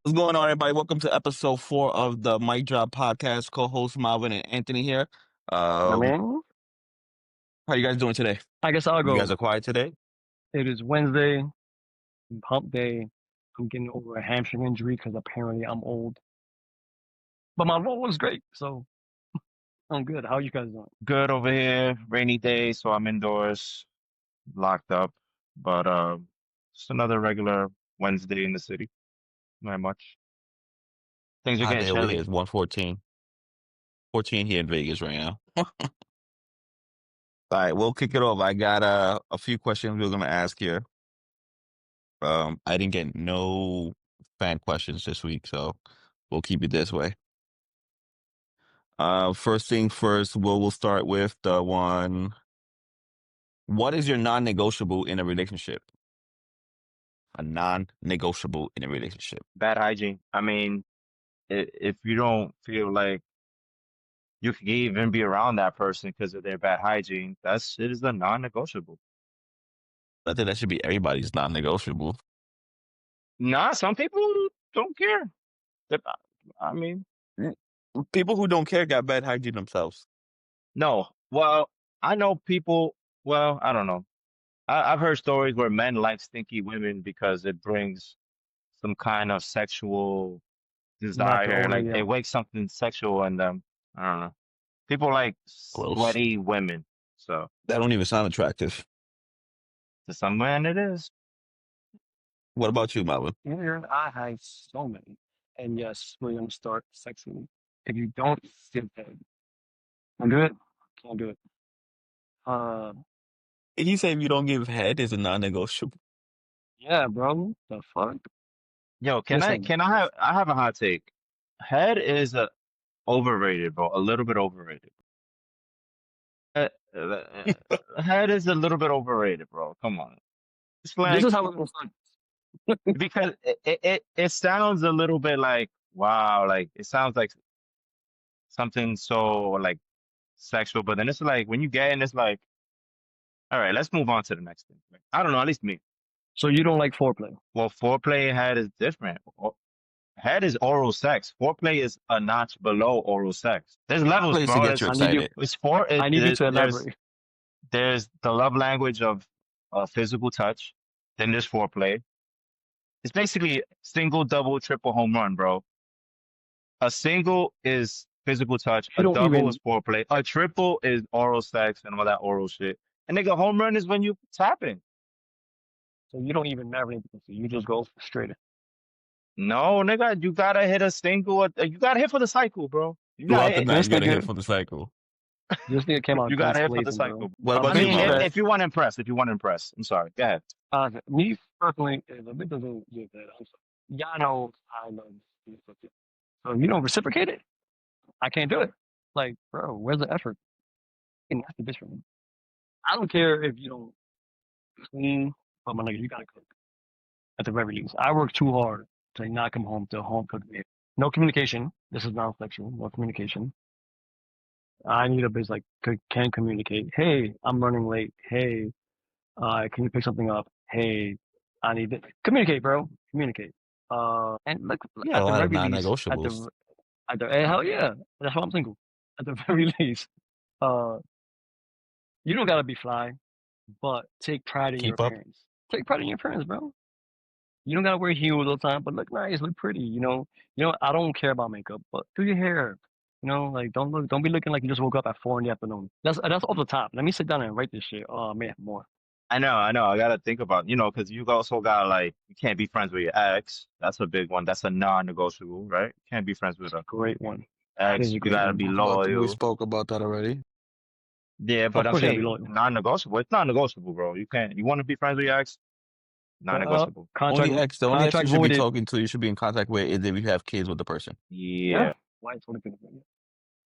What's going on, everybody? Welcome to episode 4 of the Mic Drop Podcast. Co-host Marvin and Anthony here. My Um, man, how you guys doing today? I guess I'll You guys go. are quiet today? It is Wednesday, hump day. I'm getting over a hamstring injury because apparently I'm old. But my role was great, so I'm good. How you guys doing? Good over here. Rainy day, so I'm indoors, locked up. But just another regular Wednesday in the city. Not much. Things are Hot getting day over here chilly. is 114. 14 here in Vegas right now. All right, we'll kick it off. I got a few questions we're going to ask here. I didn't get no fan questions this week, so we'll keep it this way. First thing first, we'll start with the one. What is your non-negotiable in a relationship? A non-negotiable in a relationship. Bad hygiene. I mean, if you don't feel like you can even be around that person because of their bad hygiene, it is a non-negotiable. I think that should be everybody's non-negotiable. Nah, some people don't care. I mean, People who don't care got bad hygiene themselves. no. Well, I know people. Well, I don't know. I've heard stories where men like stinky women because it brings some kind of sexual Natural desire, odor, like yeah. it wakes something sexual in them. I don't know. People like Gross. sweaty women, so That don't even sound attractive. to some men it is. What about you, Marvin? Here I have so many. And yes, we're gonna start sexually. If you don't give head, can do it? Can't do it. He said if you don't give head, is a non-negotiable. Yeah, bro. The fuck? Yo, Listen, I have a hot take. Head is overrated, bro. A little bit overrated. Uh, Head is a little bit overrated, bro. Come on. It's this like is how we're gonna start. because it sounds a little bit like wow, like it sounds like something so like sexual, but then it's like when you get in, it's like, all right, let's move on to the next thing. Like, I don't know, at least me. So you don't like foreplay? Well, foreplay head is different. Head is oral sex. Foreplay is a notch below oral sex. There's levels, Place to bro. get you I need you. excited. It's for it. I need you to elaborate. There's the love language of physical touch. Then there's foreplay. It's basically single, double, triple home run, bro. A single is physical touch. You A don't double even. is foreplay. A triple is oral sex and all that oral shit. And nigga, home run is when you tapping. So you don't even marinate the pussy. You just go straight in. No, nigga, you gotta hit a single. You gotta hit for the cycle, bro. You gotta Throughout the hit. night, This you gotta hit nigga, for the cycle. this nigga came out You guns gotta hit for the blazing, bro. cycle. What I'm about I you, mean, Marvin? if you want to impress, I'm sorry. Go ahead. Me personally, if a bitch doesn't give that, I'm sorry. Y'all know I love this pussy. So if you don't reciprocate it, I can't do it. Like, bro, where's the effort? And that's the bitch for me. I don't care if you don't clean, but my nigga, you gotta cook. At the very least, I work too hard to not come home to a home cooked meal. No communication. This is non-sexual. No communication. I need a bitch like can communicate. Hey, I'm running late. Hey, can you pick something up? Hey, I need to communicate, bro. Communicate. And look You got at a the lot of very least, non-negotiables. hell yeah, that's why I'm single. At the very least, uh, you don't gotta be fly, but take pride in your Keep up. appearance. Take pride in your appearance, bro. You don't gotta wear heels all the time, but look nice, look pretty. I don't care about makeup, but do your hair. Like don't be looking like you just woke up at 4 in the afternoon. That's off the top. Let me sit down and write this shit. Oh man, more. I know. I gotta think about, because you also got like you can't be friends with your ex. That's a big one. That's a non-negotiable, right? You can't be friends with a Great one. That ex. is a You great gotta one. be We loyal. spoke about that already. Yeah, but Of I'm course you gotta be saying loyal. non-negotiable. It's non-negotiable, bro. You can't. You want to be friends with your ex? Non-negotiable. The only ex you Contract should be voided. talking to, you should be in contact with, is if you have kids with the person. Yeah. Why it's what it's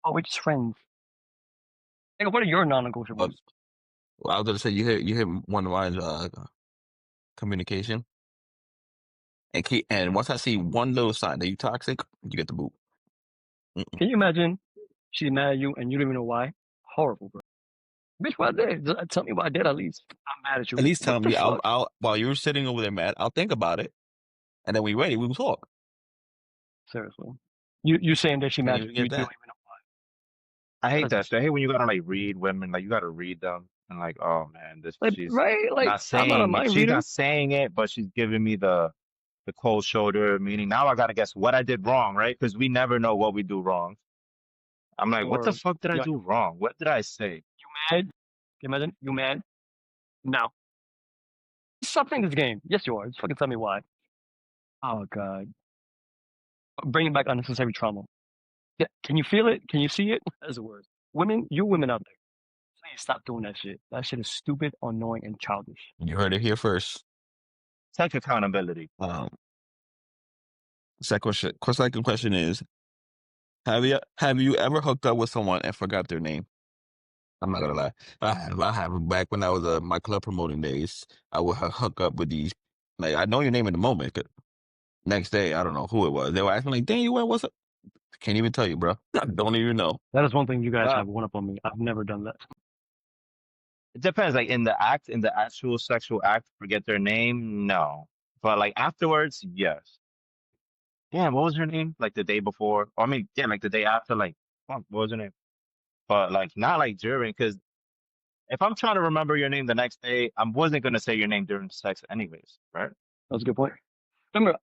Oh, we're just friends. Nigga, what are your non-negotiables? But I was gonna say you hit one of mine, communication. And once I see one little sign that you toxic, you get the boot. Can you imagine she's mad at you and you don't even know why? Horrible, bro. Bitch, what I did? Just tell me what I did at least. I'm mad at you. At least tell What the me, fuck? I'll while you're sitting over there mad, I'll think about it, and then when you're ready, we will talk. Seriously. You saying that she Can't matched even you get don't that. even know I why. hate That's that shit. I insane. hate when you gotta like read women, like you gotta read them and like, oh man, this Like she's right? Like not I'm not a saying it. mind She's reader. not saying it, but she's giving me the cold shoulder, meaning now I gotta guess what I did wrong, right? Because we never know what we do wrong. I'm like, what the Or fuck did I you do wrong? What did I say? mad? Can you imagine? You mad? No. Stop playing this game. Yes, you are. Just fucking tell me why. Oh god. Bringing back unnecessary trauma. Yeah, can you feel it? Can you see it? That's the word. Women, you women out there, please stop doing that shit. That shit is stupid, annoying, and childish. You heard it here first. Take accountability. Um, second question is: have you ever hooked up with someone and forgot their name? I'm not gonna lie. I have. Back when I was my club promoting days, I would hook up with these. Like I know your name in the moment. 'Cause next day, I don't know who it was. They were asking like, "Dang, you what's up?" Can't even tell you, bro. I don't even know. That is one thing you guys Well, have one up on me. I've never done that. it depends. Like in the act, in the actual sexual act, forget their name, no. But like afterwards, yes. Damn, what was her name? Like the day before? Or, I mean, yeah, like the day after, like, fuck, what was her name? But like not like during, because if I'm trying to remember your name the next day, I wasn't gonna say your name during sex anyways, right? That's a good point. Remember,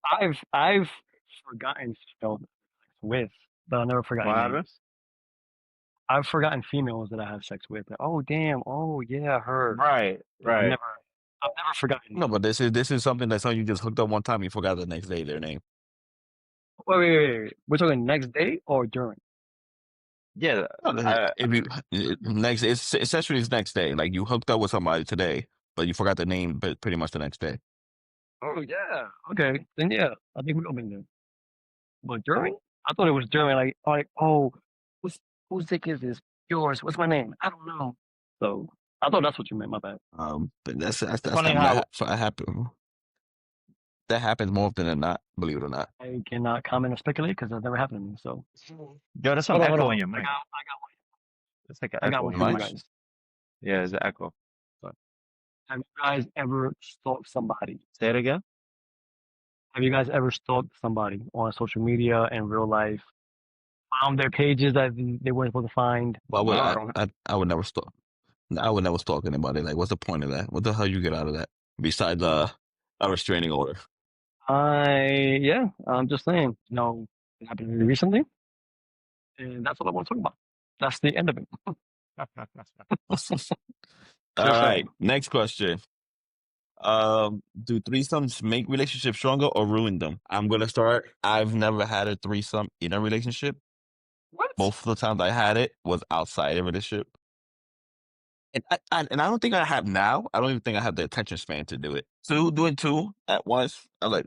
I've forgotten females with, but I've never What forgotten happened? names. I've forgotten females that I have sex with. Like, oh damn, oh yeah, her. Right, But right. I've never forgotten No, names. but this is something that you just hooked up one time, you forgot the next day their name. Wait. We're talking next day or during? Yeah, No, if you next, it's essentially it's next day. Like you hooked up with somebody today, but you forgot the name, but pretty much the next day. Oh yeah, okay, then yeah, I think we all been there. But during, I thought it was during. Like oh, who's whose dick is this? Yours. What's my name? I don't know. So I thought that's what you meant. My bad. But that's funny happened. how That happen. That happens more often than not. Believe it or not. I cannot comment or speculate because that never happened to me. So yo, there's some hold echo on. in your mic. It's like an I got echo one in for your you mic. Much. guys. Yeah, there's an echo. But Have you guys ever stalked somebody? say it again. Have you guys ever stalked somebody on social media and real life? Found their pages that they weren't supposed to find? But No, I I don't. I would never stalk. I would never stalk anybody. Like, what's the point of that? What the hell you get out of that? Besides a restraining order. Yeah, I'm just saying. No, it happened to me recently, and that's what I want to talk about. That's the end of it. All Just saying. right. Next question. Do threesomes make relationships stronger or ruin them? I'm gonna start. I've never had a threesome in a relationship. What? Both of the times I had it was outside a relationship, and I don't think I have now. I don't even think I have the attention span to do it. So doing two at once, I'm like,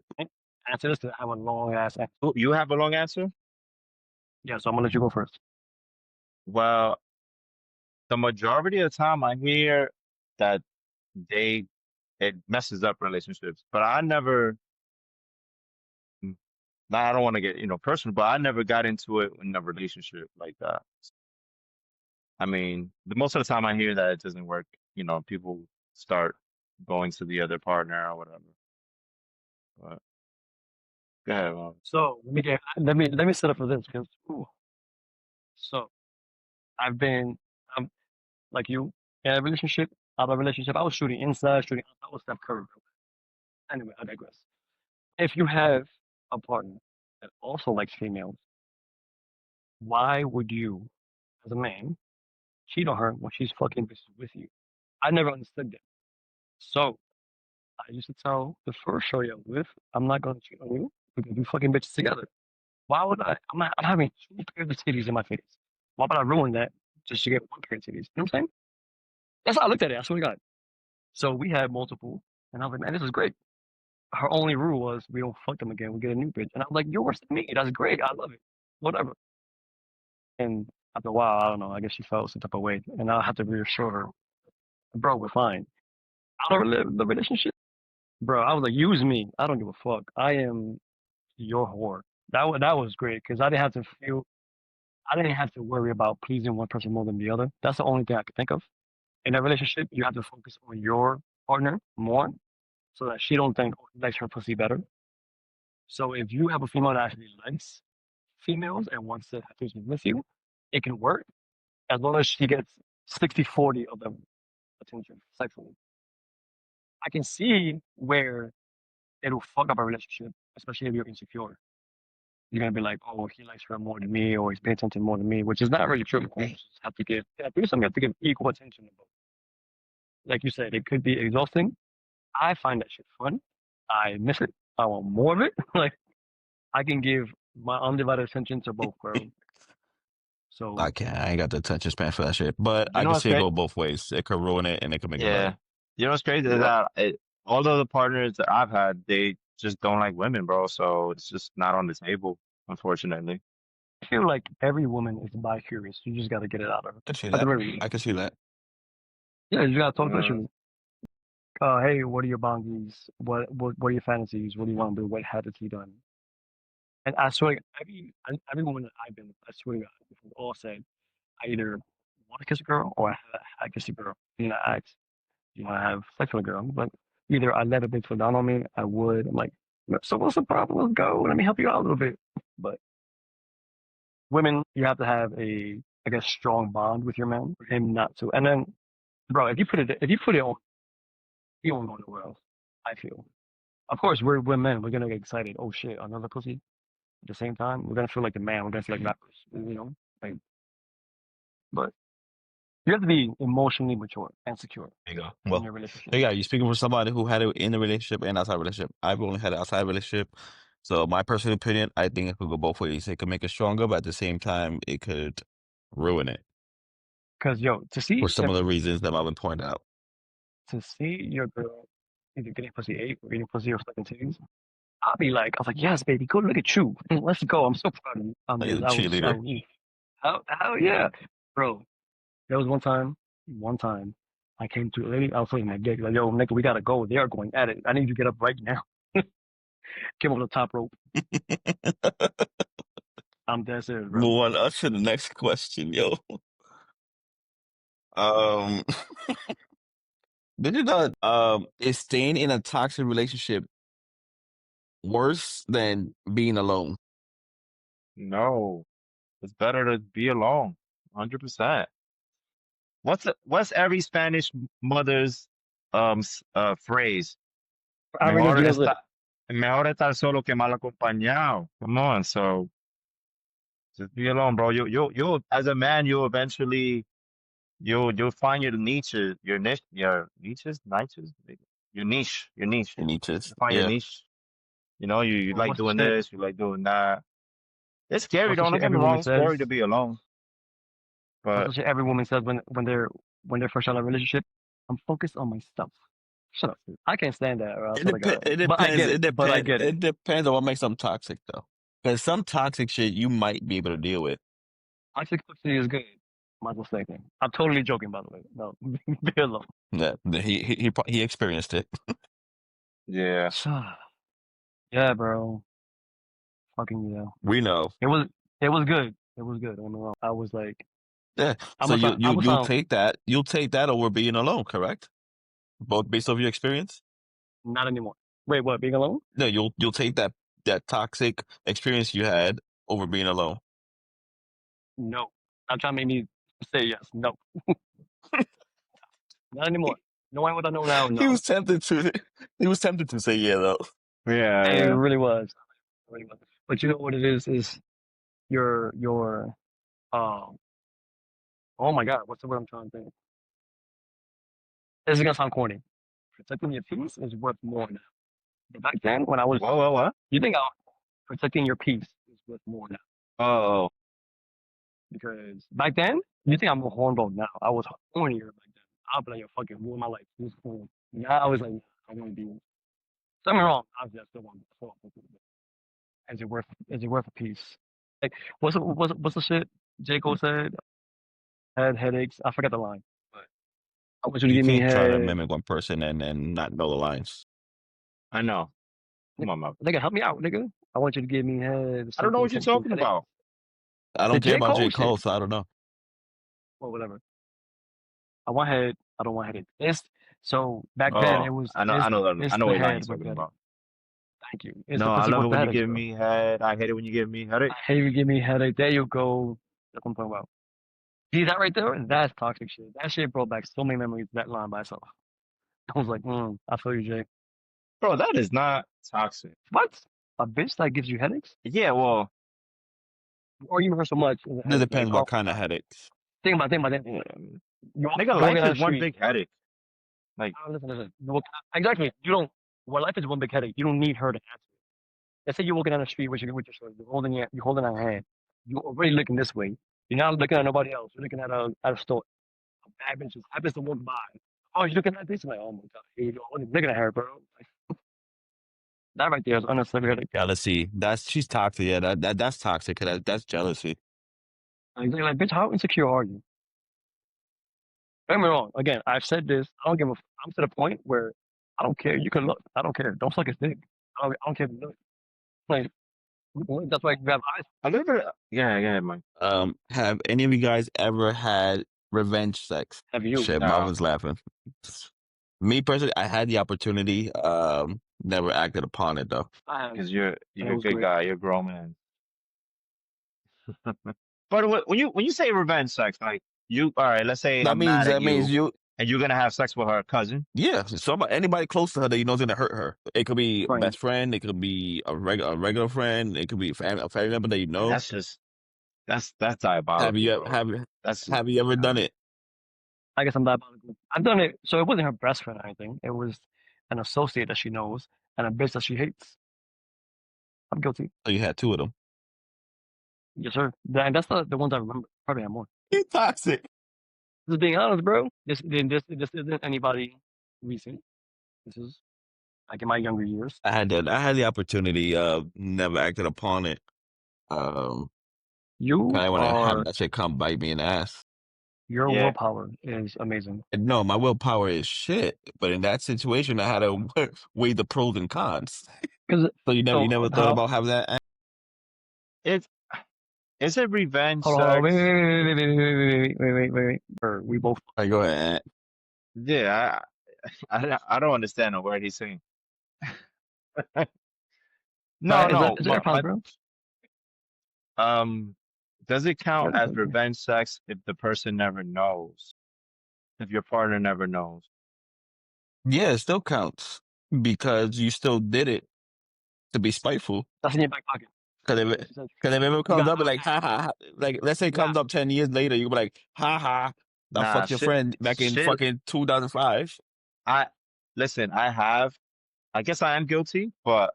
Answer this. 'Cause I have a long ass answer. Oh, you have a long answer? Yeah, so I'm gonna let you go first. Well, the majority of the time I hear that they it messes up relationships, but I never. Now, I don't want to get personal, but I never got into it in a relationship like that. I mean, the most of the time I hear that it doesn't work. People start going to the other partner or whatever. But go ahead, Mom. So let me set up for this because so I've been like you in a relationship, out of a relationship. I was shooting inside, shooting outside. I was Steph Curry. Anyway, I digress. If you have a partner that also likes females, why would you, as a man, cheat on her when she's fucking bitches with you? I never understood that. So I used to tell the first show I was with, I'm not gonna cheat on you because we fucking bitches together. Why would I? I'm having two pairs of titties in my face. Why would I ruin that just to get one pair of titties? You know what I'm saying? That's how I looked at it. I swear to God. So we had multiple, and I was like, man, this is great. Her only rule was we don't fuck them again. We get a new bitch, and I was like, you're worse than me. That's great. I love it. Whatever. And after a while, I don't know. I guess she felt some type of way, and I had to reassure her, bro, we're fine. Out of the relationship, bro. I was like, use me. I don't give a fuck. I am your whore. That was great because I didn't have to worry about pleasing one person more than the other. That's the only thing I could think of. In a relationship, you have to focus on your partner more so that she don't think, oh, he likes her pussy better. So if you have a female that actually likes females and wants to have threesomes with you, it can work as long as she gets 60-40 of them attention sexually. I can see where it'll fuck up a relationship, especially if you're insecure. You're gonna be like, oh, he likes her more than me, or he's paying attention more than me, which is not really true. You just have to give, yeah, threesome, you have to give equal attention to both. Like you said, it could be exhausting. I find that shit fun. I miss it. I want more of it. Like I can give my undivided attention to both, bro. So I can't. I ain't got the attention span for that shit. But You I know can what's see it great? go both ways. It could ruin it and it could make it Yeah. better. You know what's crazy is yeah, that all of the partners that I've had, they just don't like women, bro. So it's just not on the table, unfortunately. I feel like every woman is bi curious. You just gotta get it out of her. I can see At the that. very least. I can see that. Yeah, you gotta talk that shit. Mm, Hey, what are your boundaries? What are your fantasies? What do you want to do? What habits you done? And I swear, every woman that I've been with, I swear to God, we've all said, I either want to kiss a girl or I kiss a girl. You know, I ask, do you want to have sex with a girl? Like, either I let a bitch put down on me, I would. I'm like, so what's the problem? Let's go. Let me help you out a little bit. But women, you have to have a, I guess, strong bond with your man for him not to. And then, bro, if you put it on, you won't go nowhere else. I feel. Of course, we're men. We're gonna get excited. Oh shit, another pussy. At the same time, we're gonna feel like the man. We're gonna feel like rappers. You know, like, but you have to be emotionally mature and secure There you go. in Well, your relationship. there you go. You're speaking for somebody who had it in a relationship and outside relationship. I've only had an outside relationship. So my personal opinion, I think it could go both ways. It could make it stronger, but at the same time, it could ruin it Cause yo, for some of the reasons that I've been pointed out. to see your girl either getting pussy ate or eating pussy or sucking titties, I'll be like, I was like, yes, baby, go look at you. Let's go. I'm so proud of you. Like a I cheerleader. was, how, yeah, bro. There was one time, I came to a lady. I was telling my dick, like, yo, nigga, we gotta go. They are going at it. I need you to get up right now. Came over the top rope. I'm dead serious, bro. Move on to the next question, yo. Um, did you know is staying in a toxic relationship worse than being alone? no, it's better to be alone. 100%. What's every Spanish mother's phrase? I already know Mejor Gina's it. estar mejor estar solo que mal acompañado. Come on, so just be alone, bro. You as a man, you eventually you'll find your niche, your niche. And you just You find your yeah. niche. You know, you Well, like doing this, you like doing that. It's scary, what's the don't shit get me every woman wrong. It's scary says? to be alone, What's but the shit every woman says when they're first out of a relationship? I'm focused on myself. Shut up. I can't stand that, bro. I It swear to depends. God. It But I depends. get it. It But I depends. get it. It depends on what makes them toxic, though. Because some toxic shit you might be able to deal with. Toxic toxicity is good. My mistake. I'm totally joking, by the way. No, be alone. Yeah, he experienced it. yeah. Yeah, bro. Fucking yeah. We know. It was it was good. It was good. Don't get me wrong. I was like, Yeah. I'm So gonna you sound, I'm you gonna you'll sound take that. You'll take that over being alone, correct? Both based off your experience. not anymore. Wait, what? Being alone? No, you'll take that toxic experience you had over being alone. No. I'm trying to make me say yes. No, not anymore. Knowing what I know now, He no. was tempted to. He was tempted to say yeah though. Yeah, It yeah. really was. It really was. But you know what it is your oh my god, what's the word I'm trying to think? This is gonna sound corny. Protecting your peace is worth more now. But back then, when I was, What? you think protecting your peace is worth more now? Oh, Because back then, you think I'm a hornball now? I was hornier back then. I'll be like, yo, fucking ruin my life. This is cool. Now I was like, I want to be. Don't get me wrong. Obviously, I still want to fuck with it. Is it worth? Is it worth a piece? Like, what's the shit J Cole said? Had headaches. I forgot the line. But I want you to You give me can't try to head. mimic one person and not know the lines. I know. Come on, man. Nigga, help me out, nigga. I want you to give me head. I don't know Something, what you're something. talking Headache. about. I The don't care J about Cole J. shit. Cole, so I don't know. Or whatever. I want head. I don't want headache. It's so back then. Oh, It was I know it's what the line you're head talking with about. the Thank you. It's the No, I pussy love it worth the when you headaches, give bro. me head. I hate it when you give me I headache. hate you give me a headache. There you go. That's what I'm talking about. See that right there? That's toxic shit. That shit brought back so many memories. That line by itself. I was like, I feel you, Jay. Bro, that is not toxic. What? A bitch that gives you headaches? Yeah, well, Or you her so much is a It headache. Like, depends oh what kind my of god. headaches. Think about that. yeah, nigga, You're walking life down is the one street. big headache. Like, Listen. Exactly. You don't. Well, life is one big headache. You don't need her to answer. Let's say you're walking down the street with your son. You're holding her hand. You're already looking this way. You're not looking at nobody else. You're looking at a store. A bad bitch just happens to walk by. Oh, you're looking at this? I'm like, oh my god, here you go. What are you looking at her, bro? Like, that right there is unnecessary headache. Jealousy. She's toxic. Yeah, that's toxic. That's jealousy. Like, bitch, how insecure are you? Don't get me wrong. Again, I've said this. I don't give a. I'm to the point where I don't care. You can look. I don't care. Don't suck his dick. I don't care if you look. Like, that's why you have eyes. a little bit. Yeah, man. Have any of you guys ever had revenge sex? Have you? Shit, No, Marvin's laughing. Me personally, I had the opportunity. Never acted upon it though. I have, because and it you're a was good great. guy. You're a grown man. But when you say revenge sex, like you, all right, let's say That I'm means mad at that means you you. and you're gonna have sex with her cousin. Yeah, anybody close to her that you know is gonna hurt her. It could be a Right. best friend. It could be a regular friend. It could be a family member that you And know. that's just that's diabolical, bro. That's Have you ever done uh, it? I guess I'm diabolical. I've done it. So it wasn't her best friend or anything. It was an associate that she knows and a bitch that she hates. I'm guilty. So you had two of them. Yes, sir. That's the ones I remember. Probably have more. You're toxic. Just being honest, bro. This isn't anybody recent. This is like in my younger years. I had that. I had the opportunity. Never acted upon it. You I want to have are that shit come bite me in the ass. your yeah. willpower is amazing. And no, my willpower is shit. But in that situation, I had to weigh the pros and cons. Because So you so never thought how? about having that? It's is it revenge Hold on. sex? Wait. We both. Like, go ahead. Aunt. Yeah, I don't understand a word he's saying. No, no, Is it AirPods, but bro? um, does it count Sure. as revenge sex if the person never knows? If your partner never knows? Yeah, it still counts because you still did it to be spiteful. That's in your back pocket. Because if That's it ever You comes got up, and like, ha ha, ha, like, let's say it you got comes up 10 years later, you be like, ha ha, I Nah, fucked your friend back in shit. fucking 2005. I listen. I have. I guess I am guilty, but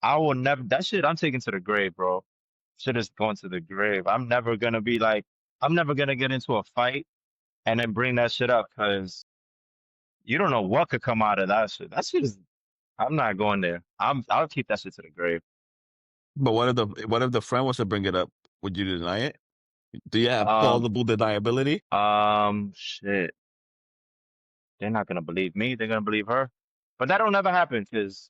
I will never. That shit, I'm taking to the grave, bro. Shit is going to the grave. I'm never gonna be like. I'm never gonna get into a fight and then bring that shit up because you don't know what could come out of that shit. That shit is. I'm not going there. I'll keep that shit to the grave. But what if the friend wants to bring it up? Would you deny it? Do you have Um. plausible deniability? Shit. They're not gonna believe me. They're gonna believe her. But that don't ever happen because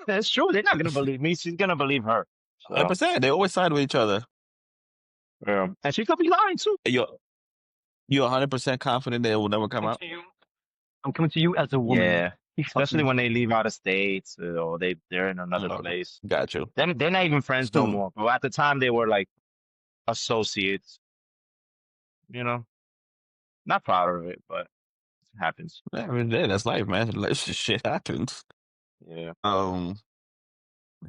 that's true. They're not gonna believe me. She's gonna believe her. So, 100%. They always side with each other. and she could be lying too. You're 100% confident that it will never come coming out? to you. I'm coming to you as a woman. Yeah, He fucked especially me. when they leave out of states or they're in another Oh, place. got you. Then they're not even friends no Soon. more. But at the time they were like associates. You know, not proud of it, but it happens. Yeah, I mean, yeah, that's life, man. Shit happens. Yeah.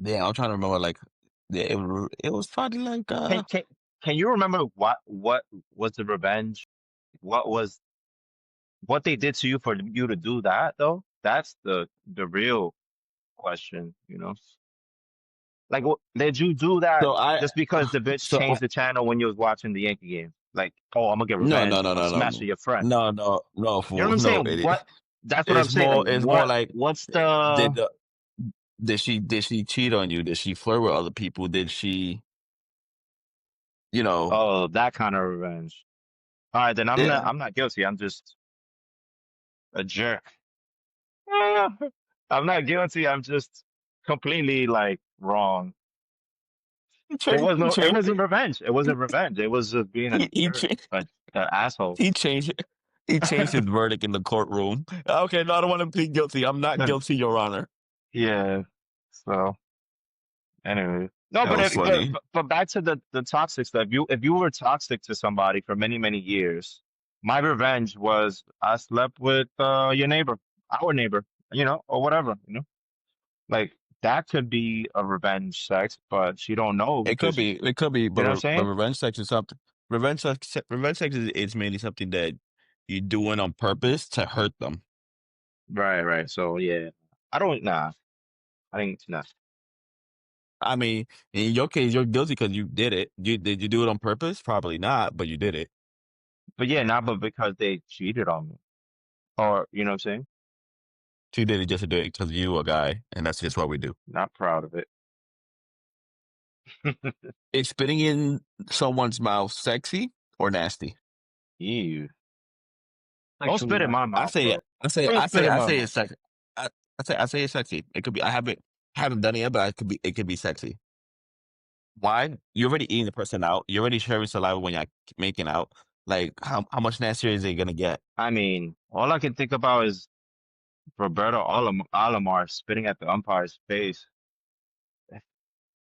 Yeah, I'm trying to remember, like, yeah, it was probably like, Can can can you remember what was the revenge? What was what they did to you for you to do that though? That's the real question, you know? Like, did you do that so I, just because the bitch so I, changed the channel when you was watching the Yankee game? Like, oh, I'm gonna get no, revenge. no, no, I'm no, no, smashing no, your friend. no, no, no, You know what fool, I'm no, saying? idiot. What? That's what I'm saying. Like, It's more like, what's the? did the, did she cheat on you? Did she flirt with other people? Did she, you know, Oh, that kind of revenge. All right, then yeah. I'm not guilty. I'm just a jerk. I'm not guilty. I'm just completely like wrong. It wasn't revenge. It wasn't revenge. It was just being a He, jerk, a asshole. he changed he changed his verdict in the courtroom. Okay, no, I don't want to plead guilty. I'm not guilty, Your Honor. Yeah. So anyway, no, That but was funny. but back to the toxic stuff. If you were toxic to somebody for many years, my revenge was I slept with your neighbor, our neighbor, or whatever, like that could be a revenge sex, but she don't know because It could be, you know what I'm but saying? revenge sex is something. Revenge sex is mainly something that you're doing on purpose to hurt them. Right, right. So yeah, I don't nah. I think nah. I mean, in your case, you're guilty because you did it. Did you do it on purpose? Probably not, but you did it. But yeah, not but because they cheated on me, or you know what I'm saying? You did it just to do it because you a guy, and that's just what we do. Not proud of it. Is spitting in someone's mouth sexy or nasty? Ew. Don't Actually, spit in not. my mouth, bro. Don't I spit in my say mouth. it's sexy. I say it's sexy. It could be. I haven't done it yet, but it could be sexy. Why? You're already eating the person out. You're already sharing saliva when you're making out. Like, how much nastier is it gonna get? I mean, all I can think about is Roberto Alomar spitting at the umpire's face.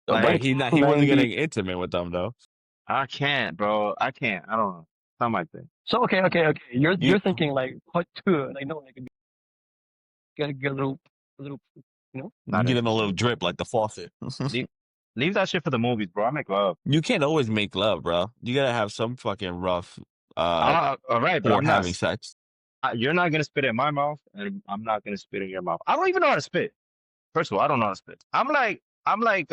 But Like, he wasn't 90. getting intimate with them though. I can't, bro. I can't. I don't know. Something like that. So okay. You You're thinking like put two, like no, like get a little, Not get him a little interested. drip like the faucet. Leave, leave that shit for the movies, bro. I make love. You can't always make love, bro. You gotta have some fucking rough All right, but for I'm not. having sex. You're not gonna spit in my mouth, and I'm not gonna spit in your mouth. I don't even know how to spit. First of all, I don't know how to spit. I'm like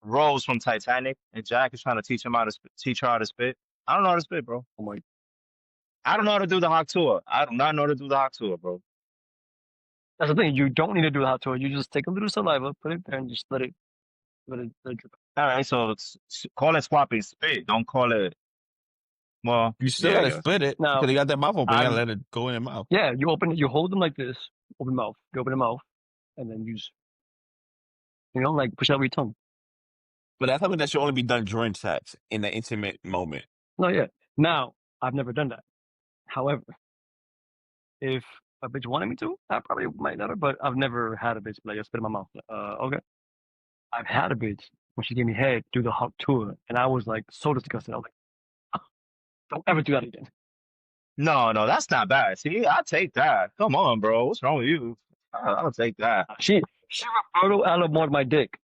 Rose from Titanic, and Jack is trying to teach her how to spit. I don't know how to spit, bro. oh my. I don't know how to do the hot tour. I do not know how to do the hot tour, bro. That's the thing. You don't need to do the hot tour. You just take a little saliva, put it there, and just let it drip. All right, so call it swapping spit. Don't call it. Well, You still yeah, I gotta guess. spit it Now, because you got that mouth open. You gotta I've let it go in your mouth. yeah, you open it, you hold them like this, open mouth. You open the mouth, and then you just like push out with your tongue. But that's something that should only be done during sex in the intimate moment. No, yeah. Now, I've never done that. However, if a bitch wanted me to, I probably might let her, but I've never had a bitch be like, "Yo, spit in my mouth." Okay. I've had a bitch when she gave me head do the hot tour, and I was like so disgusted. I was like, "Ah, don't ever do that again." No, that's not bad. See, I'll take that. Come on, bro. What's wrong with you? I'll take that. She Roberto Alamo my dick.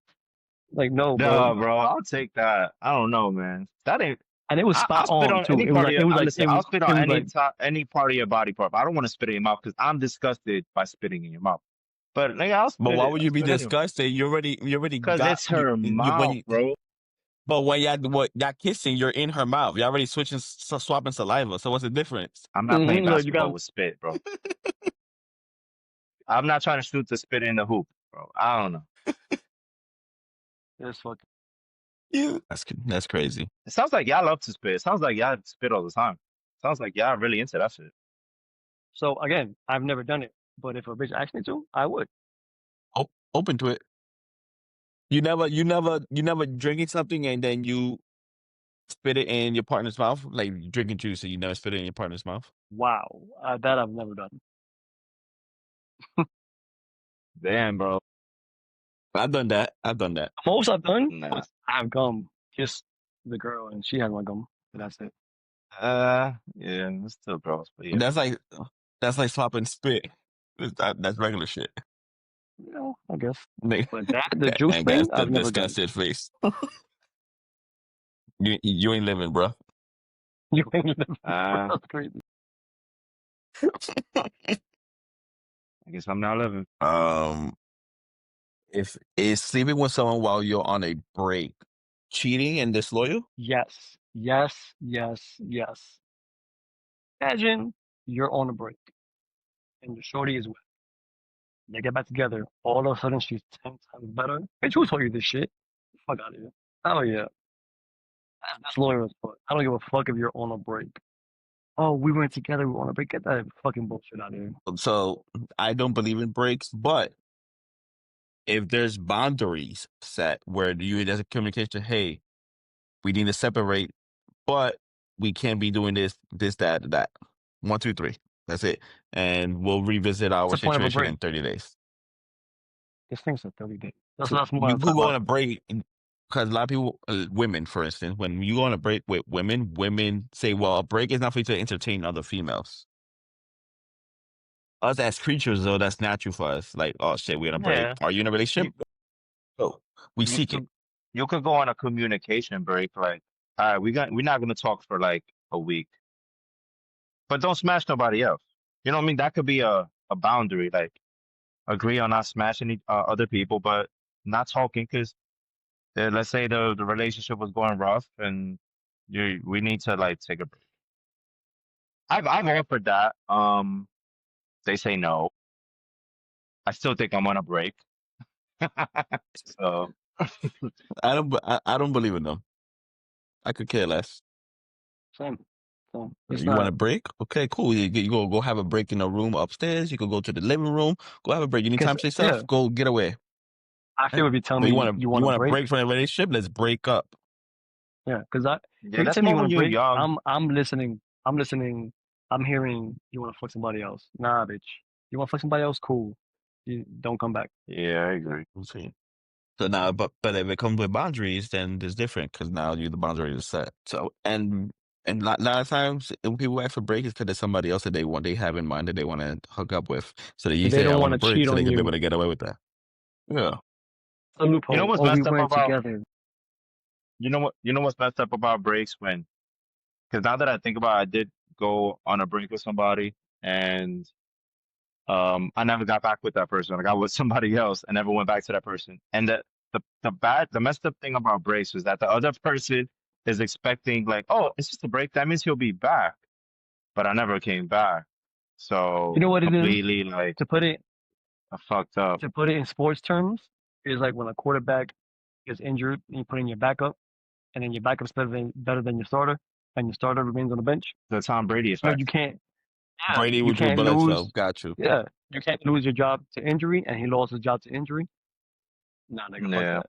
Like, no, bro. No, bro. I'll take that. I don't know, man. That ain't. And it was I'll spot spit on on too. any It was part of like your. it was I like listen. I'll spit it on was like any part of your body part. But I don't want to spit in your mouth because I'm disgusted by spitting in your mouth. But nigga, I'll But spit why it. would I'll you be spit anyway. disgusted? You already Because got it's her when mouth, you. bro. But when y'all kissing, you're in her mouth. You're already swapping saliva. So what's the difference? I'm not playing no, you got basketball with spit, bro. I'm not trying to shoot the spit in the hoop, bro. I don't know. this fucking. That's crazy. It sounds like y'all love to spit. It sounds like y'all spit all the time. Sounds like y'all really into that shit. So again, I've never done it, but if a bitch asked me to, I would. Open to it. You never drinking something and then you spit it in your partner's mouth, like drinking juice, and you never spit it in your partner's mouth. Wow, that I've never done. Damn, bro. I've done that. I've done that. Most I've done Nah. was I've kissed the girl, and she had my gum, and that's it. Yeah, it's still gross, but yeah. That's like swapping spit. That's regular shit. I guess. Nigga, But the juice and that's thing, the I've never done. disgusted face. You ain't living, bro. You ain't living. Uh, That's crazy. I guess I'm not living. If is sleeping with someone while you're on a break cheating and disloyal? Yes. Imagine you're on a break, and your shorty is wet. They get back together. All of a sudden, she's 10 times better. Bitch, who told you this shit? Fuck out of here. Oh, yeah. That's loyal as fuck. I don't give a fuck if you're on a break. Oh, we went together. We were on a break. Get that fucking bullshit out of here. So I don't believe in breaks, but if there's boundaries set where there's a communication, hey, we need to separate, but we can't be doing this, that. 1, 2, 3. That's it. And we'll revisit our What's the point of a situation break? in 30 days. This thing's a 30 day. That's So that's more you I'm could talking go on about. a break because a lot of people, women, for instance, when you go on a break with women, women say, "Well, a break is not for you to entertain other females." Us as creatures, though, that's natural for us. Like, oh shit, we're on a break. Yeah, Are you in a You relationship? Oh, we you seek it. could you could go on a communication break, like, all right, we're not gonna talk for like a week, but don't smash nobody else. You know what I mean? That could be a boundary, like agree on not smashing other people, but not talking because let's say the relationship was going rough and we need to like take a break. I've offered that. They say no. I still think I'm on a break. So I don't believe in them. I could care less. same. So it's You want a not break? Okay, cool. You go have a break in a room upstairs. You could go to the living room. Go have a break. You need because time to yeah, yourself. Go get away. I Right? feel if you tell But me you you want a want to break, break from a relationship? Let's break up. yeah, because I yeah, if you that's tell me you more want when a you're break, young. I'm listening. I'm listening. I'm hearing you want to fuck somebody else. Nah, bitch. You want to fuck somebody else? Cool. You don't come back. Yeah, I agree. Okay. So now, but if it comes with boundaries, then it's different because now you the boundary is set. So and lot of times when people ask for break, it's because there's somebody else that they have in mind that they want to hook up with. So that you They say I don't want want to to break, cheat so they on can be you. able to get away with that. Yeah. A You know loophole. what's Oh, we messed up went about together. you know what's messed up about breaks when because now that I think about it, I did go on a break with somebody and I never got back with that person. I got with somebody else. I never went back to that person. And the messed up thing about breaks was that the other person is expecting like, oh, it's just a break. That means he'll be back. But I never came back. You So know what it is? completely like To put it I fucked up. to put it in sports terms, is like when a quarterback gets injured and you put in your backup, and then your backup's better than your starter, and your starter remains on the bench. The Tom Brady No, effect. you can't. Yeah, Brady you with Drew can't Bledsoe. lose. Got you. Yeah, you can't lose your job to injury, and he lost his job to injury. Nah, nigga, fuck Yeah. that.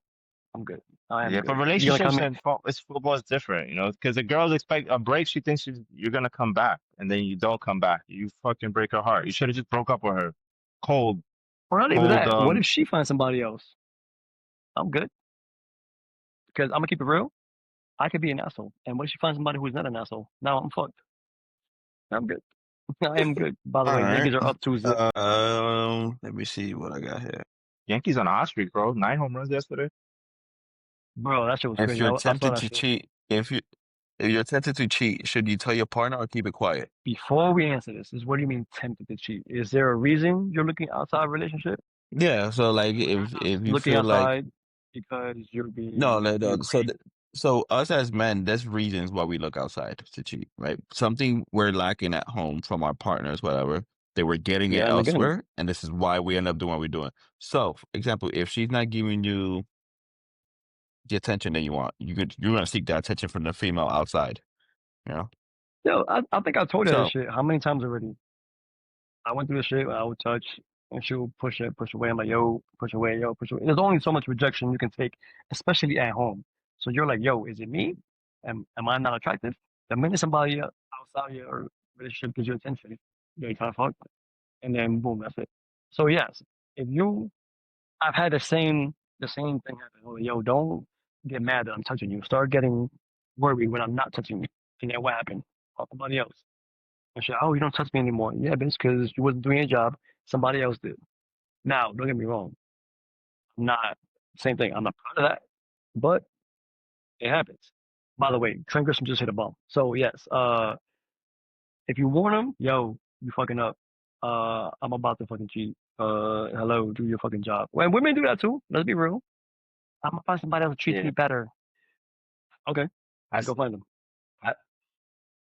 I'm good. I am Yeah, but good. You're gonna relationships come in. and it's football is different, you know, because the girls expect a break. She thinks you're gonna come back, and then you don't come back. You fucking break her heart. You should have just broke up with her. Cold, Or not even cold. that. What if she finds somebody else? I'm good because I'm gonna keep it real. I could be an asshole, and what if she finds somebody who's not an asshole? Now I'm fucked. I'm good. I am good. By the All way, right. Yankees are up 2-0. Let me see what I got here. Yankees on a hot streak, bro. 9 home runs yesterday. Bro, that shit was If crazy. you're I saw tempted that to shit. cheat, if you're tempted to cheat, should you tell your partner or keep it quiet? Before we answer this, is what do you mean tempted to cheat? Is there a reason you're looking outside a relationship? Yeah. So like, Or you're just if you looking feel like outside because no, being so greedy? so us as men, there's reasons why we look outside to cheat, right? Something we're lacking at home from our partners, whatever. They were getting it Yeah, and again, elsewhere, and this is why we end up doing what we're doing. So, for example, if she's not giving you the attention that you want, you're gonna seek that attention from the female outside, you know. yo, I think I told her this So shit how many times already? I went through this shit where I would touch and she would push it, push away. I'm like, yo, push away, yo, push away. There's only so much rejection you can take, especially at home. So you're like, yo, is it me? Am I not attractive? The minute somebody outside your relationship gives you attention, you're kind of fucked. And then boom, that's it. So yes, if you, I've had the same thing happen. Oh, yo, don't get mad that I'm touching you. Start getting worried when I'm not touching you. And then what happened? Call somebody else. And she's like, oh, you don't touch me anymore. Yeah, but it's because you wasn't doing your job. Somebody else did. Now, don't get me wrong. I'm not, same thing. I'm not proud of that, but it happens. By the way, Trent Grisham just hit a bump. So yes, if you warn him, yo, you fucking up. I'm about to fucking cheat. Hello, do your fucking job. Well, women do that too. Let's be real. I'm gonna find somebody else who treats Yeah. me better. Okay, I, go s- find them. I,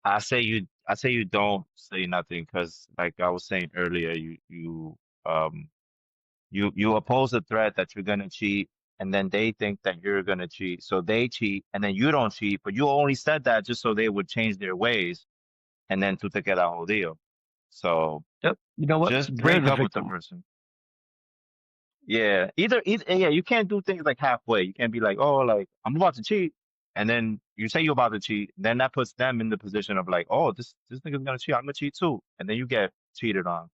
I say you don't say nothing because like I was saying earlier, um you oppose the threat that you're gonna cheat, and then they think that you're gonna cheat, so they cheat, and then you don't cheat, but you only said that just so they would change their ways, and then to get that whole deal. So Yep. You know what? just They're break the up with the victim. person. Yeah, either yeah, you can't do things like halfway. You can't be like, oh, like I'm about to cheat, and then you say you're about to cheat, then that puts them in the position of like, oh, this nigga's gonna cheat, I'm gonna cheat too, and then you get cheated on,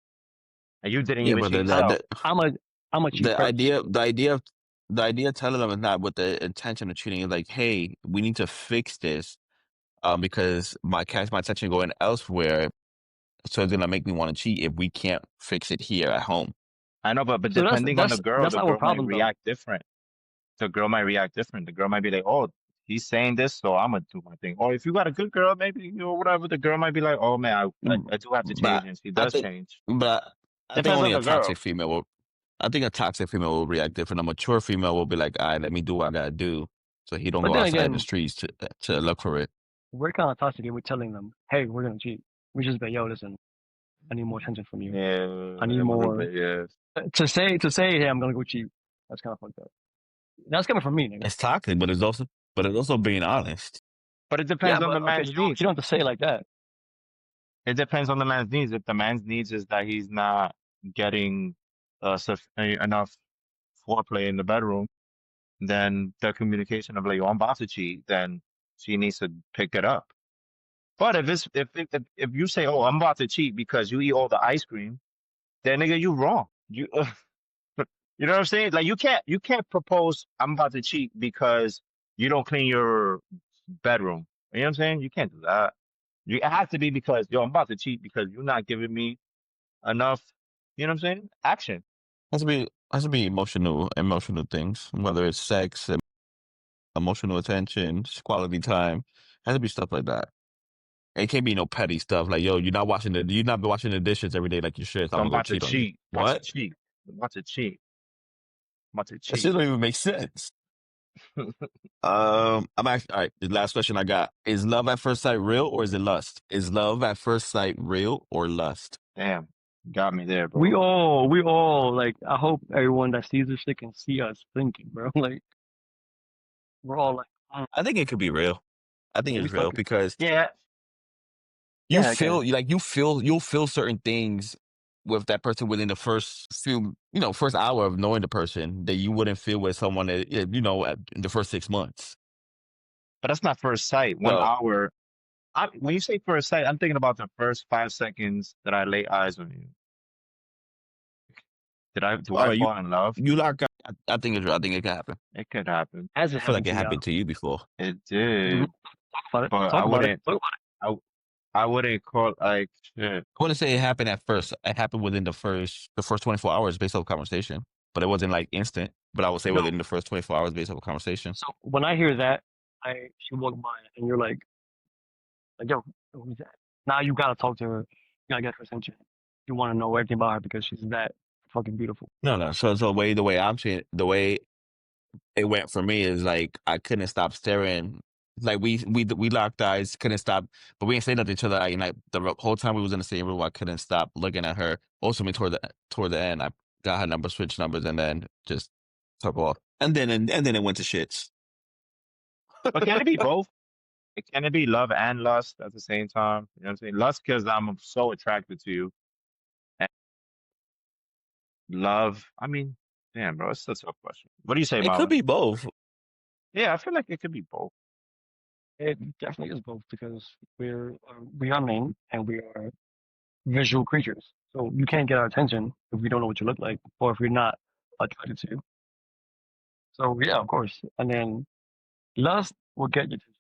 and you didn't yeah, even but cheat that, yourself. that I'm a I'm gonna cheat The first. idea, the idea of the idea of telling them is not with the intention of cheating. It's like, hey, we need to fix this, because my attention going elsewhere, so it's gonna make me want to cheat if we can't fix it here at home. I know, but So that's depending on that's the that's our girl might problem though. react different. The girl might react different. The girl might be like, "Oh, he's saying this, so I'm gonna do my thing." Or if you got a good girl, maybe whatever. The girl might be like, "Oh man, Mm, I do have to change," But and she I does think, change. but I think Depends on only a the girl. toxic female will. I think a toxic female will react different. A mature female will be like, "All right, let me do what I gotta do," so he don't But go then outside the again, streets to look for it. we're kind of toxic and we're telling them, hey, we're gonna cheat. We just be, yo, listen, I need more attention from you. Yeah, I need a little more bit. Yeah, to say, hey, I'm gonna go cheat. That's kind of fucked up. That's coming from me, nigga. It's toxic, but it's also being honest. but it Yeah, depends on but the okay, man's you needs. don't have to say it like that. It depends on the man's needs. If the man's needs is that he's not getting enough foreplay in the bedroom, then the communication of like, "Yo, I'm about to cheat," then she needs to pick it up. But if you say, "Oh, I'm about to cheat because you eat all the ice cream," then nigga, you wrong. You you know what I'm saying? Like you can't propose I'm about to cheat because you don't clean your bedroom. You know what I'm saying? You can't do that. It has to be because yo, I'm about to cheat because you're not giving me enough. You know what I'm saying? Action. Has to be emotional things, whether it's sex, emotional attention, quality time. Has to be stuff like that. It can't be no petty stuff like, yo, you're not washing the dishes every day like you should, so So I'm I'm gonna go about to cheat on you. cheat. I'm about to What? cheat. I'm about to cheat. I'm about to That shit cheat. don't even make sense. I'm actually all right. The last question I got is: love at first sight real or is it lust? Is love at first sight real or lust? Damn, got me there, We bro. all, we all like. I hope everyone that sees this shit can see us thinking, bro. Like we're all like, I think it could be real. I think yeah, we it's real fucking. because Yeah, you Yeah, okay. feel you'll feel certain things with that person within the first hour of knowing the person that you wouldn't feel with someone that in the first 6 months. but that's not first sight. One So hour. When you say first sight, I'm thinking about the first 5 seconds that I lay eyes on you. Do I oh, you fall in love? you lock. I think it's real. I think it can happen. It could happen. Has I it feel like happened it to happened y'all? to you before. It Mhm. did, Talk about it. but Talk about it. Talk about I, I wouldn't call like shit. I wouldn't say it happened at first. It happened within the first 24 hours based off conversation, but it wasn't like instant. But I would say it. No. within the first 24 hours based off conversation. So when I hear that, I she walk by and you're like, yo, who's that? Now you gotta talk to her. You gotta get her attention. You want to know everything about her because she's that fucking beautiful. No, no. So the way I'm seeing it, the way it went for me is like I couldn't stop staring. Like we locked eyes, couldn't stop, but we didn't say nothing to each other. Like the whole time we was in the same room, I couldn't stop looking at her. Ultimately, toward the end, I got her number, switched numbers, and then just took off. And then it went to shits. But can it be both? Can it be love and lust at the same time? You know what I'm saying? Lust because I'm so attracted to you, and love. I mean, damn, bro, it's such a tough question. What do you say, It could Marvin? be both. Yeah, I feel like it could be both. It definitely is both because we are men and we are visual creatures. So you can't get our attention if we don't know what you look like or if we're not attracted to you. So yeah, of course. And then lust will get your attention.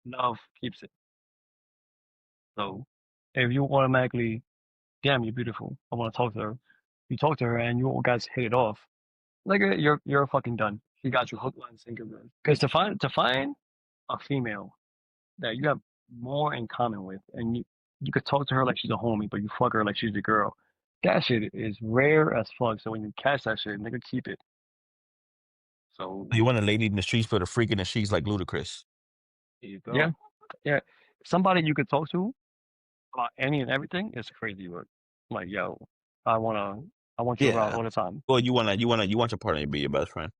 Love keeps it. So if you automatically, damn, you're beautiful. I want to talk to her. You talk to her and you all guys hit it off. Like you're fucking done. She got you hook, line, and sinker, bro. Because to find a female that you have more in common with, and you could talk to her like she's a homie, but you fuck her like she's your girl. That shit is rare as fuck. So when you catch that shit, nigga, keep it. So You want a lady in the streets for the freak in the sheets like Ludacris. There you yeah, go. yeah. Somebody you could talk to about any and everything is crazy work. Like yo, I wanna, I want you around Yeah. all the time. Well, you want your partner to be your best friend.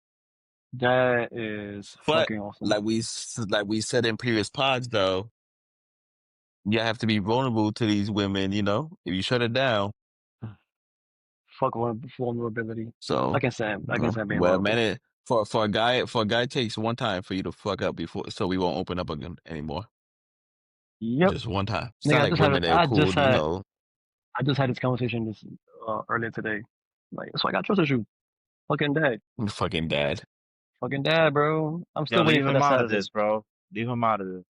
That is But fucking awesome. like we said in previous pods, though, you have to be vulnerable to these women. If you shut it down, Fuck vulnerability. I so can stand. I can stand being well, man, vulnerable. for a guy it takes one time for you to fuck up before, so we won't open up again anymore. Yep. Just one time. It's Nigga, not like women that are cool, I just had this conversation this earlier today. Like, so I got trust issues. Fucking dad. Fucking dad. Fucking dad, bro. I'm Yo, still waiting leave for him that out of Saturday. this, bro. Leave him out of this.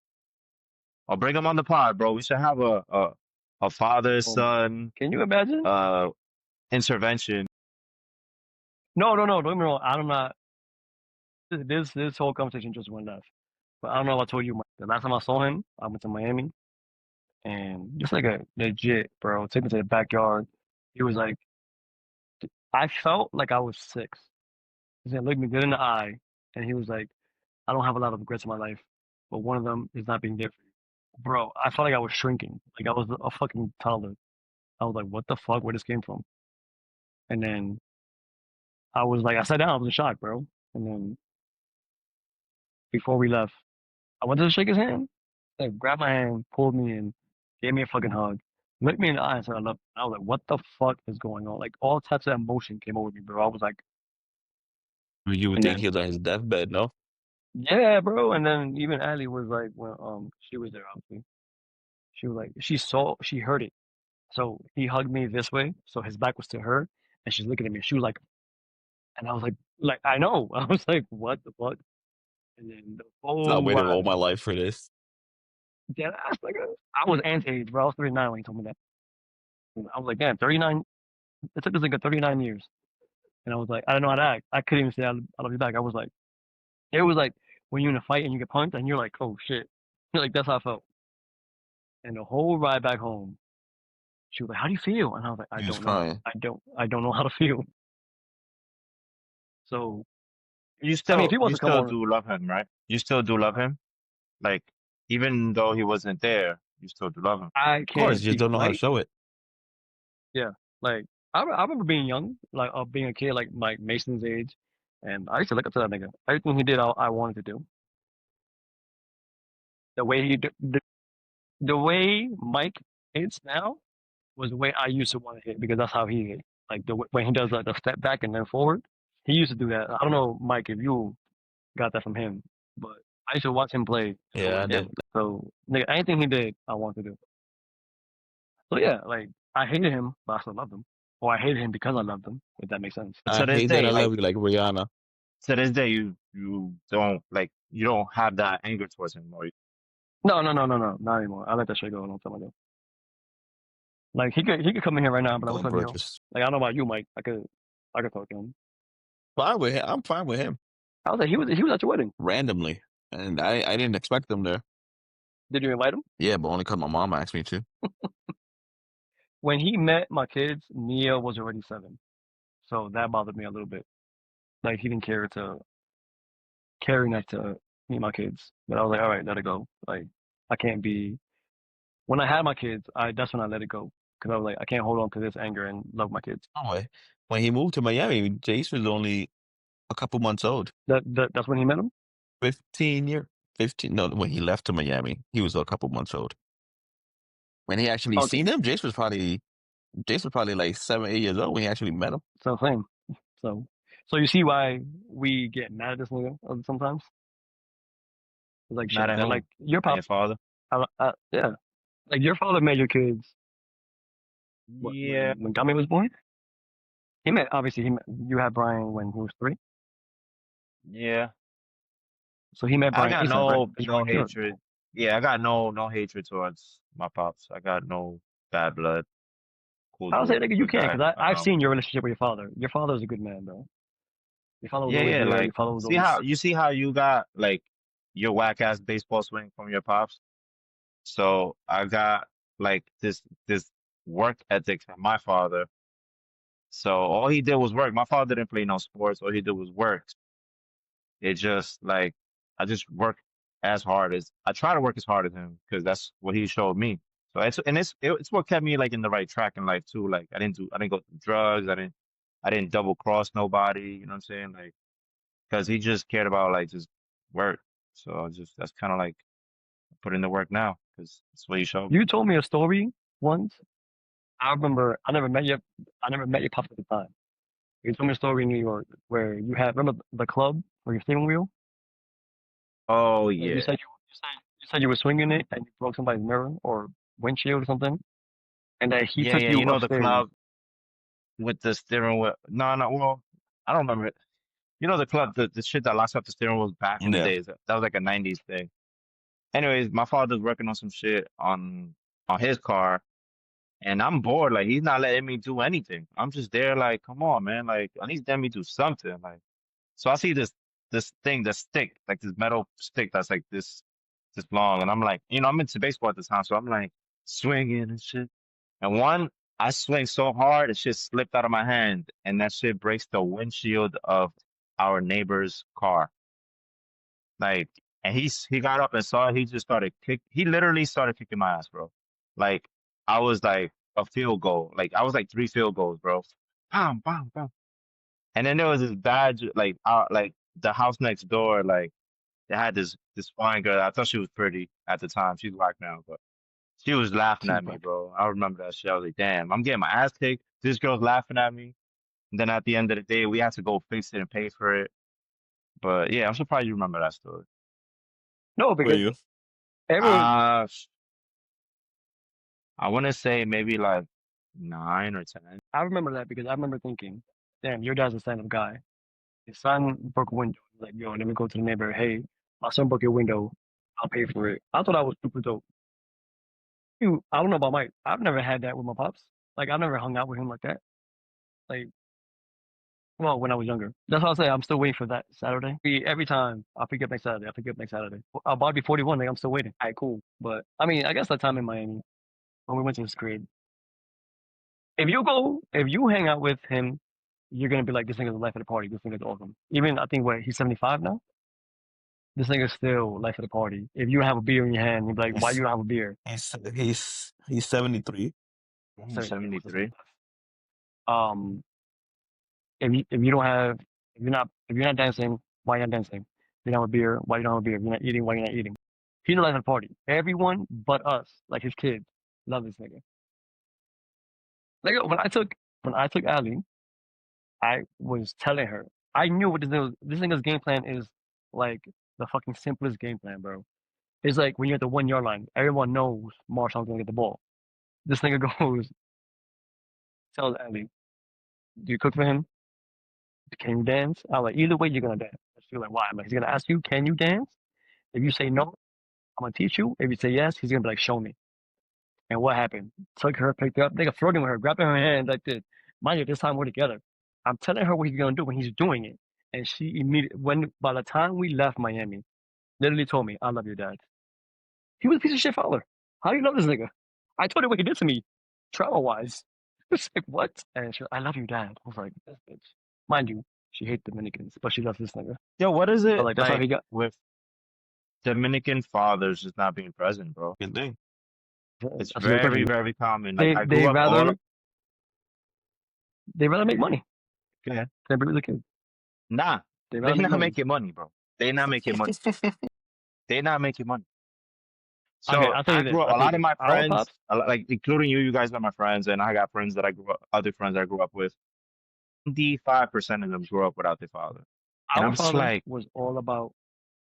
Or bring him on the pod, bro. We should have a father Oh my. son Can you imagine? uh intervention. No, no, no. Don't get me wrong. I'm not. This whole conversation just went left. But I don't know if I told you. The last time I saw him, I went to Miami, and just like a legit, bro, took me to the backyard. He was like, I felt like I was 6. He said, look me good in the eye, and he was like, I don't have a lot of regrets in my life, but one of them is not being there for you. Bro, I felt like I was shrinking. Like I was a fucking toddler. I was like, what the fuck? Where this came from? And then I was like, I sat down. I was in shock, bro. And then before we left, I went to shake his hand. Like, grabbed my hand, pulled me in, gave me a fucking hug, looked me in the eye and said, I love you. I was like, what the fuck is going on? Like, all types of emotion came over me, bro. I was like, You would and think he then, was on his deathbed, no? yeah, bro. And then even Allie was like, when she was there, obviously. She was like, she heard it. So he hugged me this way, so his back was to her, and she's looking at me. She was like, and I was like, I know. I was like, what the fuck? And then the I whole waited all ride, my life for this. dead ass, like, I was age, bro. I was 39 when he told me that. I was like, damn, 39. It took us like a 39 years. And I was like, I don't know how to act. I couldn't even say I love you back. I was like, it was like when you're in a fight and you get punched and you're like, oh shit. Like, that's how I felt. And the whole ride back home, she was like, how do you feel? And I was like, I He was don't know. crying. I don't know how to feel. So, I mean, if he You wants to come still on, do love him, right? You still do love him? Like, even though he wasn't there, you still do love him. I Of course, can't you just be don't know how to right. show it. Yeah. Like, I remember being young, like, being a kid, like Mason's age. And I used to look up to that nigga. Everything he did, I wanted to do. The way the way Mike hits now was the way I used to want to hit because that's how he hit. Like when he does like the step back and then forward, he used to do that. I don't know, Mike, if you got that from him, but I used to watch him play and I'm Yeah, I like, damn. did. So nigga, anything he did, I want to do. So yeah, like I hated him, but I still loved him, or I hated him because I loved him. If that makes sense. But I to this hate that day, I like love you like Rihanna. to this day, you don't like you don't have that anger towards him, or No, no, no, no, no, not anymore. I let that shit go a long time ago. Like he could come in here right now, but I'm Going letting you know. Burgess. Like I don't know about you, Mike. I could talk to him. Fine with him. I'm fine with him. I was like, he was at your wedding. Randomly. And I didn't expect them there. Did you invite him? Yeah, but only because my mom asked me to. When he met my kids, Nia was already 7, so that bothered me a little bit. Like he didn't care enough to meet my kids. But I was like, all right, let it go. Like I can't be. When I had my kids, that's when I let it go because I was like, I can't hold on to this anger and love my kids. No way. When he moved to Miami, Jace was only a couple months old. That's when he met him. 15. No, when he left to Miami, he was a couple months old. When he actually Okay, seen him, Jace was probably like 7, 8 years old when he actually met him. so same. So you see why we get mad at this nigga sometimes? It's like mad shit. at That like who? your At pop, your father? yeah, like your father met your kids. What Yeah, when Gummy was born? You had Brian when he was 3, yeah. so he met I Brian got ASAP, right? no 'Cause you no weren't here. hatred. Yeah, I got no hatred towards my pops. I got no bad blood. Cool I'll say, dude, nigga, you good can't, guy. because I've seen your relationship with your father. Your father is a good man, bro. Your father was Yeah, always yeah, there. Your like father was always. see how you got like your whack ass baseball swing from your pops? So I got like this work ethic from my father. So all he did was work. My father didn't play no sports. All he did was work. It just like I just work as hard as I try to work as hard as him because that's what he showed me. So it's what kept me like in the right track in life too. Like I didn't go through drugs. I didn't double cross nobody. You know what I'm saying? Like because he just cared about like just work. So just that's kind of like put in the work now because that's what he showed me. You told me a story once. I remember I never met you. I never met your pops at the time. You told me a story in New York where you had remember the club or your steering wheel. Oh And you yeah, said you were swinging it and you broke somebody's mirror or windshield or something, and that he yeah, took yeah. you You know the upstairs. club with the steering wheel. No, no. Well, I don't remember it. You know the club, the shit that locks up the steering wheels back in the Yeah. days. That was like a '90s thing. Anyways, my father's working on some shit on his car, and I'm bored. Like he's not letting me do anything. I'm just there, like, come on, man. Like at least let me do something. Like so, I see this thing, this stick, like this metal stick that's like this long, and I'm like, I'm into baseball at the time, so I'm like swinging and shit. And one, I swing so hard, it shit slipped out of my hand, and that shit breaks the windshield of our neighbor's car. Like, and he got up and saw it. He just started kick. He literally started kicking my ass, bro. Like, I was like a field goal. Like, I was like 3 field goals, bro. Bam, bam, bam. And then there was this bad, like the house next door. Like, they had this fine girl. I thought she was pretty at the time. She's black now, but she was laughing She's at me, black. bro. I remember that shit. I was like, damn, I'm getting my ass kicked. This girl's laughing at me. And then at the end of the day, we had to go fix it and pay for it. But yeah, I'm surprised you remember that story. No, For because you. everyone. Uh, I want to say maybe like 9 or 10. I remember that because I remember thinking, damn, your dad's the kind of guy. His son broke a window. He's like, yo, let me go to the neighbor. Hey, my son broke your window. I'll pay for it. I thought I was super dope. I don't know about Mike. I've never had that with my pops. Like, I've never hung out with him like that. Like, well, when I was younger. That's why I say I'm still waiting for that Saturday. Every time I pick up next Saturday, I pick up next Saturday. I'm about to be 41. Like, I'm still waiting. All right, cool. But I mean, I guess that time in Miami when we went to his crib. If you hang out with him, you're gonna be like, this nigga's the life of the party. This nigga's awesome. Even I think what he's 75 now. This nigga's still life of the party. If you have a beer in your hand, you're like, why you He's don't have a beer? he's 73. Damn, Sorry, yeah, what's the 73. 75? Um, if you don't have if you're not dancing, why you not dancing? If you don't have a beer, why you don't have a beer? If you're not eating, why you not eating? He's the life of the party. Everyone but us, like his kids, love this nigga. Like when I took Ali, I was telling her I knew what this nigga's game plan is like the fucking simplest game plan, bro. It's like when you're at the 1 yard line, everyone knows Marshall's gonna get the ball. This nigga goes, tells Ali, do you cook for him? Can you dance? I'm like, either way, you're gonna dance. I feel like, why? I'm like, he's gonna ask you, can you dance? If you say no, I'm gonna teach you. If you say yes, he's gonna be like, show me. And what happened? Took her, picked her up, nigga flirting with her, grabbing her hand like this. Mind you, this time we're together. I'm telling her what he's gonna do when he's doing it. And she immediately, when by the time we left Miami, literally told me, I love your dad. He was a piece of shit father. How do you love this nigga? I told her what he did to me, trauma wise. It's like, what? And she, I love your dad. I was like, this bitch. Mind you, she hates Dominicans, but she loves this nigga. Yo, what is But it like, that's how like he got. with Dominican fathers just not being present, bro? Good thing. It's That's a good very, question. very common. Like They I they grew up all. rather they rather make money Okay. than be with a kid. Nah, They they rather make not money. making money, bro. They not making money. They not making money. Okay, So I'll tell I you this. grew up. I'll A tell you lot of this. my Our friends, pops, like including you, you guys are my friends, and I got friends that I grew up, other friends that I grew up with. 95% of them grew up without their father, and our I'm just father like, was all about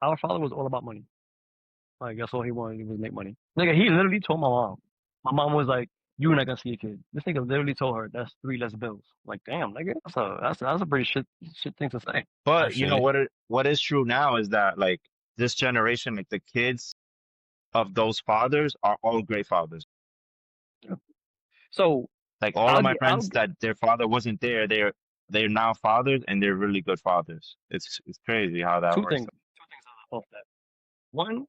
our father was all about money. Like that's all he wanted was make money. Nigga, he literally told my mom. My mom was like, "You're not gonna see a kid." This nigga literally told her that's 3 less bills. Like, damn, nigga, that's a pretty shit thing to say. but you know Actually, what is true now is that like this generation, like the kids of those fathers are all great fathers. So Like all of I'll my get I'll friends that their father wasn't there, they're now fathers and they're really good fathers. It's crazy how that works. two things off that. One,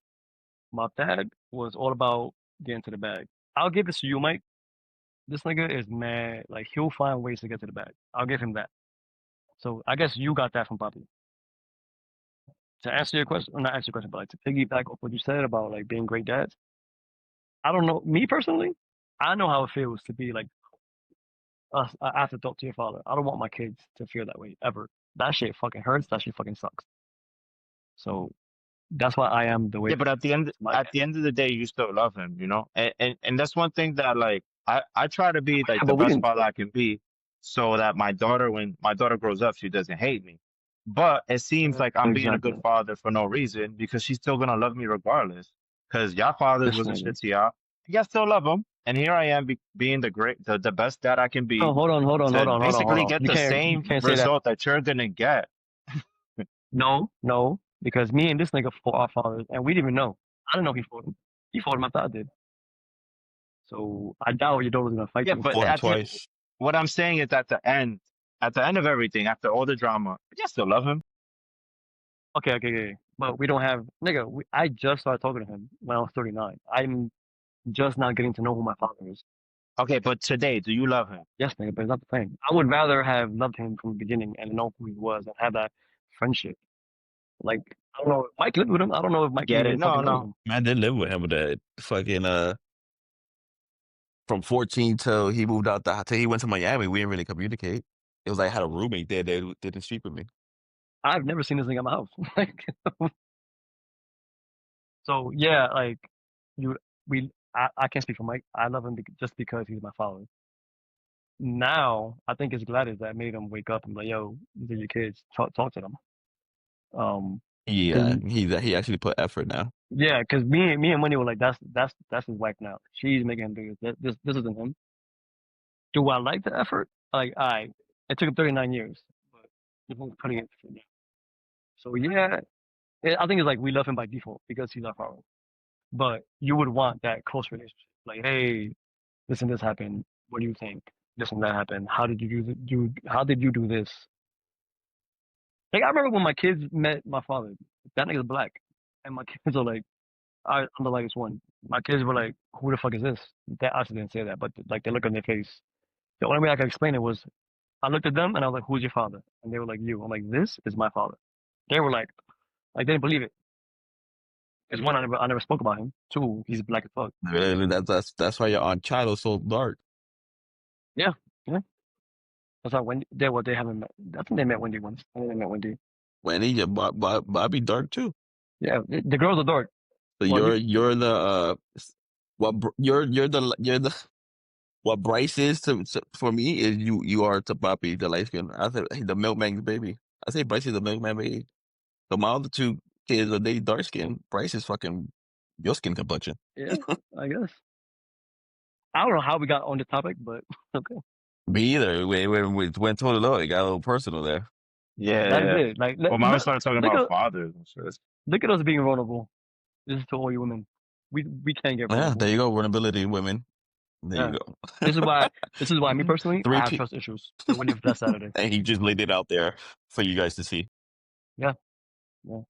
my dad was all about getting to the bag. I'll give this to you, Mike. This nigga is mad. Like he'll find ways to get to the bag. I'll give him that. So I guess you got that from Poppy. To answer your question, or not answer your question, but like to piggyback off what you said about like being great dads. I don't know. Me personally, I know how it feels to be like an afterthought to your father. I don't want my kids to feel that way ever. That shit fucking hurts. That shit fucking sucks. So that's why I am the way Yeah, that I but am to my at dad. the end of the day, you still love him, you know? And that's one thing that like I try to be like Yeah, the but we best didn't. father I can be so that my daughter, when my daughter grows up, she doesn't hate me. But it seems like I'm being a good Exactly. father for no reason because she's still gonna love me regardless. Because y'all fathers This wasn't nigga. shit to y'all. Y'all still love him. and here I am being the best dad I can Oh, be to hold basically on. get You the can't same say that. result that you're gonna get. No, because me and this nigga fought our fathers, and we didn't even know. I didn't know he fought him. He fought him after I did. So I doubt your daughter's gonna fight Yeah, you. but Fought him at the twice. what I'm saying is at the end of everything, after all the drama, I still love him. Okay. But we don't have nigga. I just started talking to him when I was 39. I'm just not getting to know who my father is. Okay, but today, do you love him? Yes, nigga, but it's not the same. I would rather have loved him from the beginning and know who he was and have that friendship. Like I don't know. Mike lived with him. I don't know if Mike Get it? even No, fucking knows no. him. Man, I did live with him, but fucking from 14 till he moved out till he went to Miami, we didn't really communicate. It was like I had a roommate there that didn't sleep with me. I've never seen this nigga at my house. Like, so yeah, like you, I can't speak for Mike. I love him just because he's my father. Now I think it's Gladys that made him wake up and be like, yo, these are your kids. Talk to them. Cause Yeah, he actually put effort now. yeah, cause me and Money were like, that's his wife now. She's making him do this. This isn't him. Do I like the effort? Like, it took him 39 years, but he's putting it for now. So yeah, I think it's like we love him by default because he's our father. But you would want that close relationship. Like, hey, this and this happened. What do you think? This and that happened. How did you how did you do this? Like I remember when my kids met my father. That nigga's black. And my kids are like, I'm the lightest one. My kids were like, who the fuck is this? They actually didn't say that, but like they look on their face. The only way I could explain it was I looked at them and I was like, who's your father? And they were like, you. I'm like, this is my father. They were like they didn't believe it. Because one, I never spoke about him. Two, he's black as fuck. Really, that's why your Aunt Child is so dark. Yeah, yeah. That's why Wendy. They haven't met. I think they met Wendy once. I think they met Wendy. Wendy, yeah, Bobby dark too. Yeah, the girls are dark. So Well, you're the you're the what Bryce is for me is you are to Bobby the light skin. I said the milkman's baby. I say Bryce is the milkman baby. So my other two kids are they dark skin. Bryce is fucking your skin complexion. yeah, I guess. I don't know how we got on the topic, but okay. Me either. We went toe to toe. It got a little personal there. Yeah, That is yeah. it. Like, Well, Mama started talking about fathers. I'm sure look at us being vulnerable. This is to all you women. We can't get Yeah, vulnerable. there you go. Vulnerability, women. There Yeah. you go. This is why me personally, I Three have P. trust issues. So when if that's Saturday. And he just laid it out there for you guys to see. Yeah. Yeah.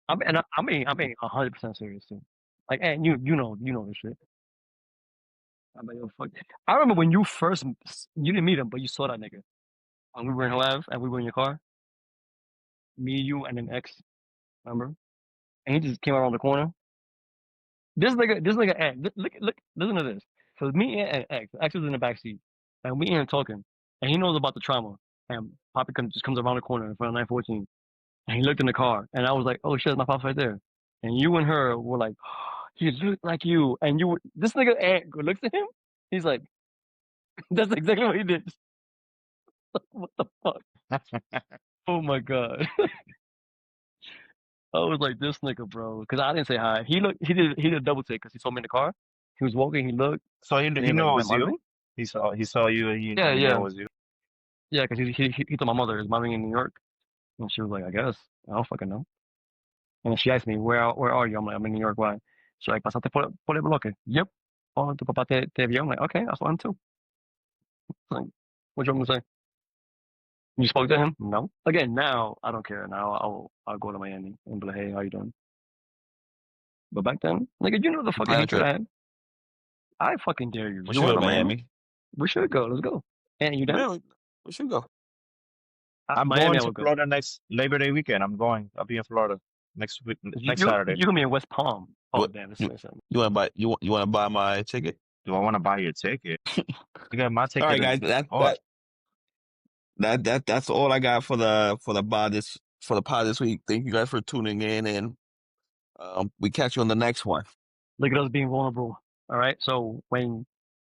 I'm being 100% serious too. Like, and you know this shit. I'm like, yo, fuck. I remember when you didn't meet him, but you saw that nigga. And we were in Live and we were in your car. Me, you, and an ex. Remember? And he just came around the corner. This nigga, look, listen to this. So me and X was in the back seat, and we ain't talking, and he knows about the trauma. And Poppy just comes around the corner in front of 914, and he looked in the car, and I was like, oh shit, my pop's right there. And you and her were like, he looked like you, and this nigga Ant looks at him, he's like, that's exactly what he did. What the fuck? Oh my god. I was like, this nigga, bro, because I didn't say hi. He did a double take because he saw me in the car. He was walking, he looked, so and he he was knew like, it wait, was Marvin? you. He saw you and Yeah, he knew it yeah. was you. Yeah, because he told my mother, is mommy in New York? And she was like, I guess. I don't fucking know. And she asked me, where are you? I'm like, I'm in New York. Why? She's like, pasaste por el bloque. Yep. Oh, tu papá te vio? I'm like, okay, I saw him too. Like, what you want me to say? You spoke to him? No. Again, now I don't care. Now I'll go to Miami and be like, hey, how you doing? But back then, nigga, you know the fucking Plan a hatred trip. I had. I fucking dare you. We You should go want to to Miami? Miami. We should go. Let's go. And you down? Yeah, we should go. I'm Miami, going I to would go. Florida next Labor Day weekend. I'm going. I'll be in Florida next week, next Saturday. You're gonna be in West Palm. Oh What damn, this you is something. you want to buy you want to buy my ticket? Do I want to buy your ticket? Again, my All ticket right, is guys. oh, That's all I got for the pod this week. Thank you guys for tuning in, and we catch you on the next one. Look at us being vulnerable. All right. So when